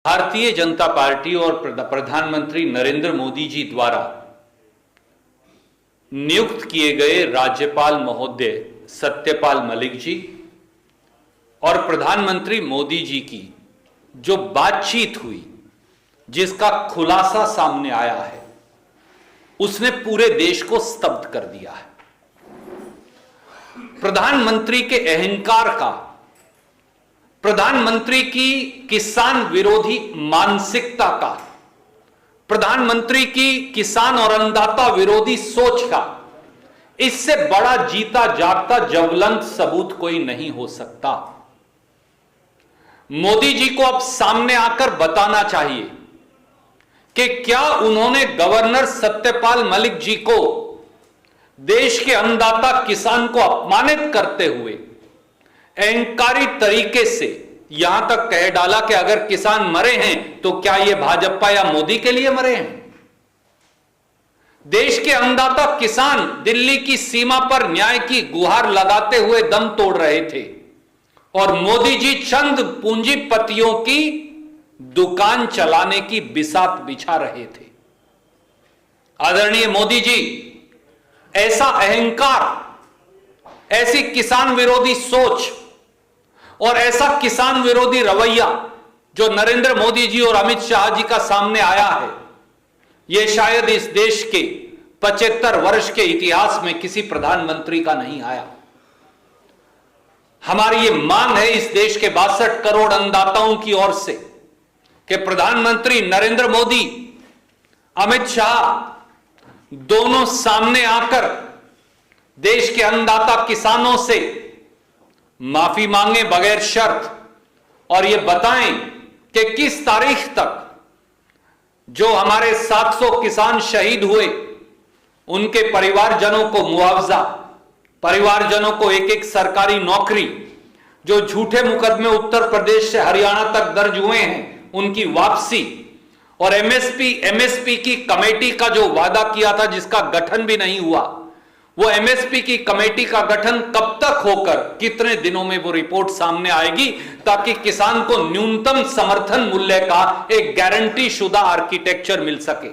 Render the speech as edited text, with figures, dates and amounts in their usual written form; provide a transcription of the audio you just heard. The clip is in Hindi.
भारतीय जनता पार्टी और प्रधानमंत्री नरेंद्र मोदी जी द्वारा नियुक्त किए गए राज्यपाल महोदय सत्यपाल मलिक जी और प्रधानमंत्री मोदी जी की जो बातचीत हुई, जिसका खुलासा सामने आया है, उसने पूरे देश को स्तब्ध कर दिया है। प्रधानमंत्री के अहंकार का, प्रधानमंत्री की किसान विरोधी मानसिकता का, प्रधानमंत्री की किसान और अन्नदाता विरोधी सोच का इससे बड़ा जीता जागता ज्वलंत सबूत कोई नहीं हो सकता। मोदी जी को अब सामने आकर बताना चाहिए कि क्या उन्होंने गवर्नर सत्यपाल मलिक जी को देश के अन्नदाता किसान को अपमानित करते हुए अहंकारी तरीके से यहां तक कह डाला कि अगर किसान मरे हैं तो क्या यह भाजपा या मोदी के लिए मरे हैं। देश के अन्नदाता किसान दिल्ली की सीमा पर न्याय की गुहार लगाते हुए दम तोड़ रहे थे और मोदी जी चंद पूंजीपतियों की दुकान चलाने की बिसात बिछा रहे थे। आदरणीय मोदी जी, ऐसा अहंकार, ऐसी किसान विरोधी सोच और ऐसा किसान विरोधी रवैया जो नरेंद्र मोदी जी और अमित शाह जी का सामने आया है, यह शायद इस देश के 75 वर्ष के इतिहास में किसी प्रधानमंत्री का नहीं आया। हमारी यह मांग है इस देश के 62 करोड़ अन्नदाताओं की ओर से कि प्रधानमंत्री नरेंद्र मोदी, अमित शाह दोनों सामने आकर देश के अन्नदाता किसानों से माफी मांगे बगैर शर्त और यह बताएं कि किस तारीख तक जो हमारे 700 किसान शहीद हुए उनके परिवारजनों को मुआवजा, परिवारजनों को एक सरकारी नौकरी, जो झूठे मुकदमे उत्तर प्रदेश से हरियाणा तक दर्ज हुए हैं उनकी वापसी, और एमएसपी की कमेटी का जो वादा किया था जिसका गठन भी नहीं हुआ, वो एमएसपी की कमेटी का गठन कब तक होकर कितने दिनों में वो रिपोर्ट सामने आएगी ताकि किसान को न्यूनतम समर्थन मूल्य का एक गारंटी शुदा आर्किटेक्चर मिल सके।